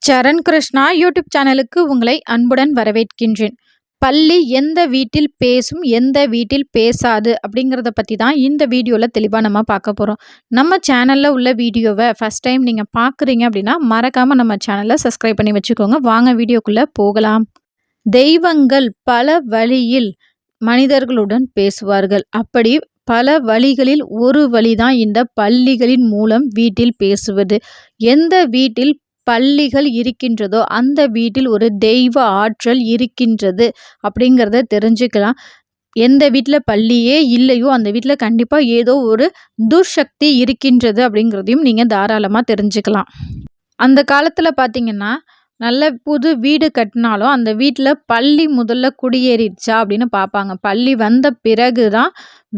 சரண் Krishna YouTube சேனலுக்கு உங்களை அன்புடன் வரவேற்கின்றேன். பள்ளி எந்த வீட்டில் பேசும், எந்த வீட்டில் பேசாது அப்படிங்கிறத பற்றி தான் இந்த வீடியோவில் தெளிவாக நம்ம பார்க்க போகிறோம். நம்ம சேனலில் உள்ள வீடியோவை ஃபஸ்ட் டைம் நீங்கள் பார்க்குறீங்க அப்படின்னா மறக்காமல் நம்ம சேனலை சப்ஸ்கிரைப் பண்ணி வச்சுக்கோங்க. வாங்க வீடியோக்குள்ளே போகலாம். தெய்வங்கள் பல வழியில் மனிதர்களுடன் பேசுவார்கள். அப்படி பல வழிகளில் ஒரு வழிதான் இந்த பள்ளிகளின் மூலம் வீட்டில் பேசுவது. எந்த வீட்டில் பள்ளிகள் இருக்கின்றதோ அந்த வீட்டில் ஒரு தெய்வ ஆற்றல் இருக்கின்றது அப்படிங்கிறத தெரிஞ்சுக்கலாம். எந்த வீட்டில் பள்ளியே இல்லையோ அந்த வீட்டில் கண்டிப்பாக ஏதோ ஒரு துர்சக்தி இருக்கின்றது அப்படிங்கிறதையும் நீங்கள் தாராளமாக தெரிஞ்சுக்கலாம். அந்த காலத்தில் பார்த்தீங்கன்னா நல்ல புது வீடு கட்டினாலும் அந்த வீட்டில் பள்ளி முதல்ல குடியேறிடுச்சா அப்படின்னு பார்ப்பாங்க. பள்ளி வந்த பிறகு தான்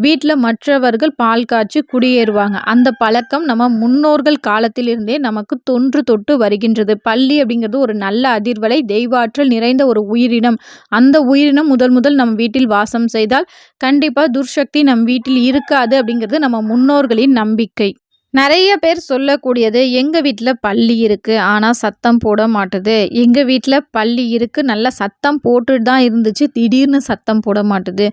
வீட்டில் மற்றவர்கள் பால் காய்ச்சி குடியேறுவாங்க. அந்த பழக்கம் நம்ம முன்னோர்கள் காலத்திலிருந்தே நமக்கு தொன்று தொட்டு வருகின்றது. பள்ளி அப்படிங்கிறது ஒரு நல்ல அதிர்வலை, தெய்வாற்றல் நிறைந்த ஒரு உயிரினம். அந்த உயிரினம் முதல் நம்ம வீட்டில் வாசம் செய்தால் கண்டிப்பாக துர்சக்தி நம் வீட்டில் இருக்காது அப்படிங்கிறது நம்ம முன்னோர்களின் நம்பிக்கை. நிறைய பேர் சொல்லக்கூடியது, எங்கள் வீட்டில் பள்ளி இருக்குது ஆனால் சத்தம் போட மாட்டுது, எங்கள் வீட்டில் பள்ளி இருக்குது நல்லா சத்தம் போட்டுட்டு தான் இருந்துச்சு, திடீர்னு சத்தம் போட மாட்டுது.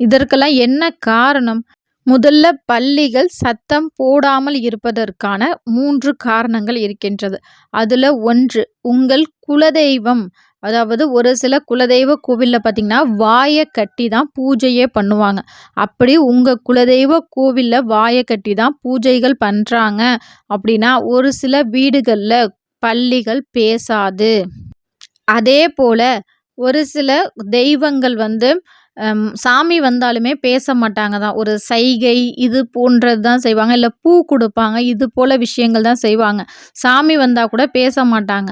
இதற்கெல்லாம் என்ன காரணம்? முதல்ல பள்ளிகள் சத்தம் போடாமல் இருப்பதற்கான 3 காரணங்கள் இருக்கின்றது. அதில் 1 உங்கள் குலதெய்வம். அதாவது ஒரு சில குலதெய்வ கோவிலில் பார்த்திங்கன்னா வாயை கட்டி தான் பூஜையே பண்ணுவாங்க. அப்படி உங்கள் குலதெய்வ கோவிலில் வாயை கட்டி தான் பூஜைகள் பண்ணுறாங்க அப்படின்னா ஒரு சில வீடுகளில் பள்ளிகள் பேசாது. அதே போல் ஒரு சில தெய்வங்கள் சாமி வந்தாலுமே பேச மாட்டாங்க தான். ஒரு சைகை இது போன்றது தான் செய்வாங்க. இல்லை பூ கொடுப்பாங்க, இது போல் விஷயங்கள் தான் செய்வாங்க. சாமி வந்தால் கூட பேச மாட்டாங்க.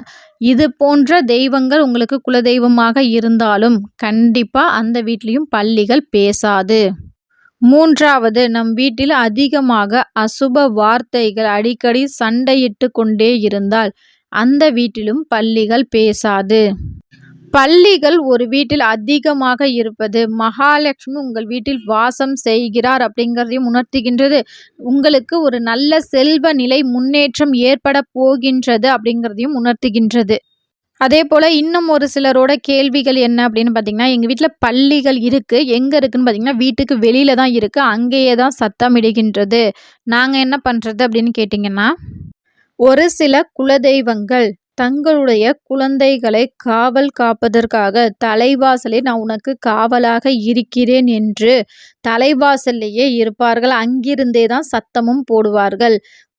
இது போன்ற தெய்வங்கள் உங்களுக்கு குலதெய்வமாக இருந்தாலும் கண்டிப்பாக அந்த வீட்லேயும் பள்ளிகள் பேசாது. 3வது, நம் வீட்டில் அதிகமாக அசுப வார்த்தைகள் அடிக்கடி சண்டையிட்டு கொண்டே இருந்தால் அந்த வீட்டிலும் பள்ளிகள் பேசாது. பள்ளிகள் ஒரு வீட்டில் அதிகமாக இருப்பது மகாலட்சுமி உங்கள் வீட்டில் வாசம் செய்கிறார் அப்படிங்கிறதையும் உணர்த்துகின்றது. உங்களுக்கு ஒரு நல்ல செல்வ நிலை முன்னேற்றம் ஏற்பட போகின்றது அப்படிங்கிறதையும் உணர்த்துகின்றது. அதே போல் இன்னும் ஒரு சிலரோட கேள்விகள் என்ன அப்படின்னு பார்த்தீங்கன்னா, எங்கள் வீட்டில் பள்ளிகள் இருக்குது, எங்கே இருக்குதுன்னு பார்த்தீங்கன்னா வீட்டுக்கு வெளியில் தான் இருக்குது, அங்கேயே தான் சத்தமிடுகின்றது, நாங்கள் என்ன பண்ணுறது அப்படின்னு கேட்டிங்கன்னா, ஒரு சில குலதெய்வங்கள் தங்களுடைய குழந்தைகளை காவல் காப்பதற்காக தலைவாசலே நான் உனக்கு காவலாக இருக்கிறேன் என்று தலைவாசல்லையே இருப்பார்கள். அங்கிருந்தே தான் சத்தமும் போடுவார்கள்.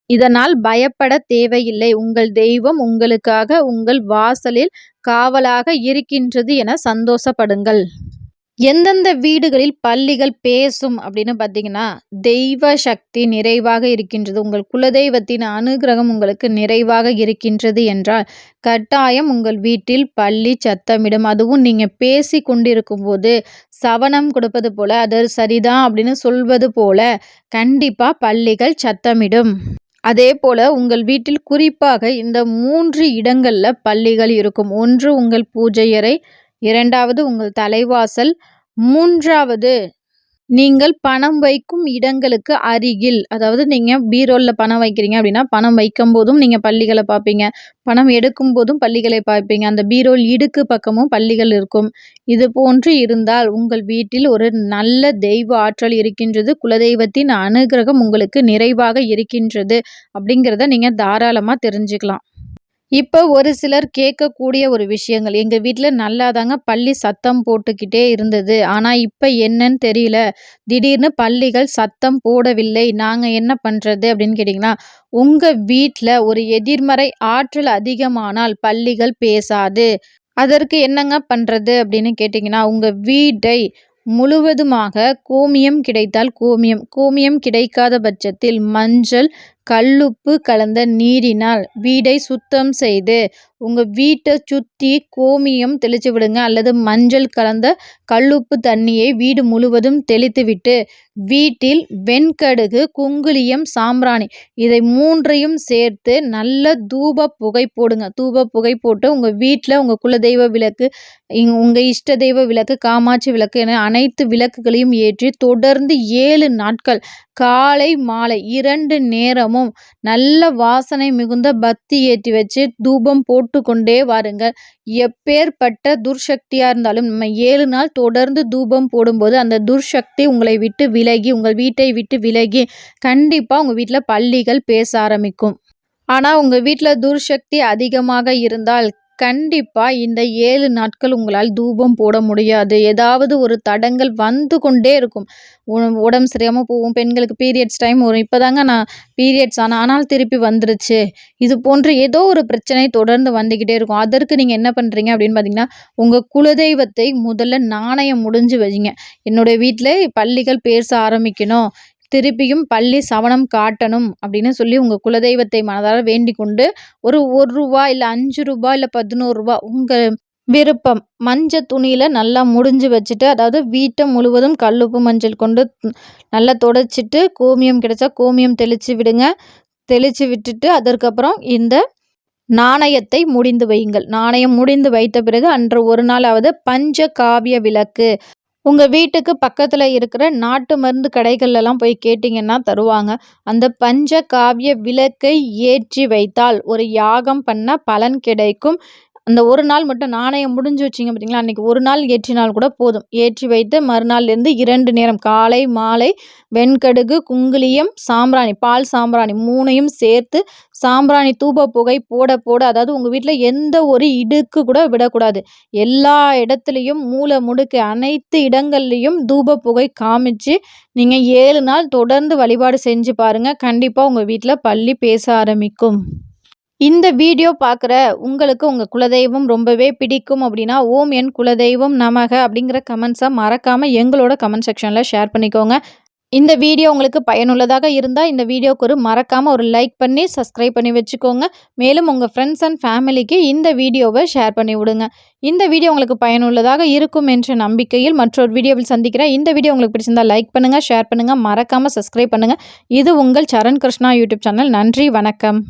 இதனால் பயப்பட தேவையில்லை. உங்கள் தெய்வம் உங்களுக்காக உங்கள் வாசலில் காவலாக இருக்கின்றது என சந்தோஷப்படுங்கள். எந்தெந்த வீடுகளில் பள்ளிகள் பேசும் அப்படின்னு பார்த்தீங்கன்னா, தெய்வ சக்தி நிறைவாக இருக்கின்றது, உங்கள் குலதெய்வத்தின் அனுகிரகம் உங்களுக்கு நிறைவாக இருக்கின்றது என்றால் கட்டாயம் உங்கள் வீட்டில் பள்ளி சத்தமிடும். அதுவும் நீங்கள் பேசி கொண்டிருக்கும் போது சவனம் கொடுப்பது போல, அது சரிதான் அப்படின்னு சொல்வது போல கண்டிப்பாக பள்ளிகள் சத்தமிடும். அதே போல் உங்கள் வீட்டில் குறிப்பாக இந்த 3 இடங்களில் பள்ளிகள் இருக்கும். 1 உங்கள் பூஜை அறை, 2வது உங்கள் தலைவாசல், 3வது நீங்கள் பணம் வைக்கும் இடங்களுக்கு அருகில். அதாவது நீங்கள் பீரோலில் பணம் வைக்கிறீங்க அப்படின்னா பணம் வைக்கும் போதும் நீங்கள் பள்ளிகளை பார்ப்பீங்க, பணம் எடுக்கும் போதும் பள்ளிகளை பார்ப்பீங்க, அந்த பீரோல் இடுக்கு பக்கமும் பள்ளிகள் இருக்கும். இது போன்று இருந்தால் உங்கள் வீட்டில் ஒரு நல்ல தெய்வ ஆற்றல் இருக்கின்றது, குலதெய்வத்தின் அனுகிரகம் உங்களுக்கு நிறைவாக இருக்கின்றது அப்படிங்கிறத நீங்கள் தாராளமாக தெரிஞ்சுக்கலாம். இப்போ ஒரு சிலர் கேட்கக்கூடிய ஒரு விஷயங்கள், எங்கள் வீட்டில் நல்லாதாங்க பள்ளி சத்தம் போட்டுக்கிட்டே இருந்தது, ஆனால் இப்போ என்னன்னு தெரியல, திடீர்னு பள்ளிகள் சத்தம் போடவில்லை, நாங்கள் என்ன பண்ணுறது அப்படின்னு கேட்டிங்கன்னா, உங்கள் வீட்டில் ஒரு எதிர்மறை ஆற்றல் அதிகமானால் பள்ளிகள் பேசாது. அதற்கு என்னங்க பண்ணுறது அப்படின்னு கேட்டிங்கன்னா, உங்கள் வீட்டை முழுவதுமாக கோமியம் கிடைத்தால் கோமியம் கிடைக்காத பட்சத்தில் மஞ்சள் கல்லுப்பு கலந்த நீரினால் வீடை சுத்தம் செய்து உங்கள் வீட்டை சுற்றி கோமியம் தெளித்து விடுங்க. அல்லது மஞ்சள் கலந்த கல்லுப்பு தண்ணியை வீடு முழுவதும் தெளித்து விட்டு வீட்டில் வெண்கடுகு, குங்குலியம், சாம்பிராணி இதை 3ஐயும் சேர்த்து நல்ல தூப புகை போடுங்க. தூப புகை போட்டு உங்கள் வீட்டில் உங்கள் குலதெய்வ விளக்கு, உங்கள் இஷ்ட தெய்வ விளக்கு, காமாட்சி விளக்கு என அனைத்து விளக்குகளையும் ஏற்றி தொடர்ந்து 7 நாட்கள் காலை மாலை 2 நேரமும் நல்ல வாசனை மிகுந்த பத்தி ஏற்றி வச்சு தூபம் போட்டு போட்டுக்கொண்டே வாருங்கள். எப்பேற்பட்ட துர்சக்தியாக இருந்தாலும் நம்ம 7 நாள் தொடர்ந்து தூபம் போடும்போது அந்த துர்சக்தி உங்களை விட்டு விலகி, உங்கள் வீட்டை விட்டு விலகி கண்டிப்பாக உங்கள் வீட்டில் பல்லிகள் பேச ஆரம்பிக்கும். ஆனால் உங்கள் வீட்டில் துர்சக்தி அதிகமாக இருந்தால் கண்டிப்பாக இந்த 7 நாட்கள் உங்களால் தூபம் போட முடியாது. ஏதாவது ஒரு தடங்கல் வந்து கொண்டே இருக்கும். உடம்பு சரியாமல் போகும், பெண்களுக்கு பீரியட்ஸ் டைம் வரும். இப்போ தாங்க நான் பீரியட்ஸ் ஆனால் திருப்பி வந்துருச்சு. இது போன்று ஏதோ ஒரு பிரச்சனை தொடர்ந்து வந்துக்கிட்டே இருக்கும். அதற்கு நீங்கள் என்ன பண்ணுறீங்க அப்படின்னு பார்த்தீங்கன்னா, உங்கள் குலதெய்வத்தை முதல்ல நாணயம் முடிஞ்சு வைங்க. என்னுடைய வீட்டில் பல்லிகள் பேச ஆரம்பிக்கணும், திருப்பியும் பள்ளி சவனம் காட்டணும் அப்படின்னு சொல்லி உங்கள் குலதெய்வத்தை மனதார வேண்டிக் கொண்டு ஒரு ரூபா இல்லை ரூ. 5 இல்லை ரூ. 11 உங்கள் விருப்பம் மஞ்சள் துணியில் நல்லா முடிஞ்சு வச்சுட்டு, அதாவது வீட்டை முழுவதும் கல்லுப்பு மஞ்சள் கொண்டு நல்லா துடைச்சிட்டு கோமியம் கிடைச்சா கோமியம் தெளித்து விடுங்க. தெளித்து விட்டுட்டு அதற்கப்புறம் இந்த நாணயத்தை முடிந்து வையுங்கள். நாணயம் முடிந்து வைத்த பிறகு அன்று ஒரு நாளாவது பஞ்ச காவிய விளக்கு உங்கள் வீட்டுக்கு பக்கத்தில் இருக்கிற நாட்டு மருந்து கடைகள்லாம் போய் கேட்டிங்கன்னா தருவாங்க. அந்த பஞ்ச காவிய விளக்கை ஏற்றி வைத்தால் ஒரு யாகம் பண்ண பலன் கிடைக்கும். அந்த ஒரு நாள் மட்டும் நாணயம் முடிஞ்சு வச்சிங்க பார்த்தீங்களா, அன்றைக்கி ஒரு நாள் ஏற்றினால் கூட போதும். ஏற்றி வைத்து மறுநாள்லேருந்து 2 நேரம் காலை மாலை வெண்கடுகு, குங்குலியம், சாம்பிராணி, பால் சாம்பிராணி 3யும் சேர்த்து சாம்பிராணி தூப புகை போட போட, அதாவது உங்கள் வீட்டில் எந்த ஒரு இடுக்கு கூட விடக்கூடாது. எல்லா இடத்துலையும் மூலை முடுக்கு அனைத்து இடங்கள்லையும் தூப புகை காமிச்சு நீங்கள் 7 நாள் தொடர்ந்து வழிபாடு செஞ்சு பாருங்கள். கண்டிப்பாக உங்கள் வீட்டில் பல்லி பேச ஆரம்பிக்கும். இந்த வீடியோ பார்க்குற உங்களுக்கு உங்கள் குலதெய்வம் ரொம்பவே பிடிக்கும் அப்படின்னா, ஓம் என் குலதெய்வம் நமக அப்படிங்கிற கமெண்ட்ஸை மறக்காமல் எங்களோட கமெண்ட் செக்ஷனில் ஷேர் பண்ணிக்கோங்க. இந்த வீடியோ உங்களுக்கு பயனுள்ளதாக இருந்தால் இந்த வீடியோக்கு மறக்காமல் ஒரு லைக் பண்ணி சப்ஸ்கிரைப் பண்ணி வச்சுக்கோங்க. மேலும் உங்கள் ஃப்ரெண்ட்ஸ் அண்ட் ஃபேமிலிக்கு இந்த வீடியோவை ஷேர் பண்ணி விடுங்க. இந்த வீடியோ உங்களுக்கு பயனுள்ளதாக இருக்கும் என்ற நம்பிக்கையில் மற்றொரு வீடியோவில் சந்திக்கிறேன். இந்த வீடியோ உங்களுக்கு பிடிச்சிருந்தால் லைக் பண்ணுங்கள், ஷேர் பண்ணுங்கள், மறக்காமல் சப்ஸ்கிரைப் பண்ணுங்கள். இது உங்கள் சரண் கிருஷ்ணா யூடியூப் சேனல். நன்றி, வணக்கம்.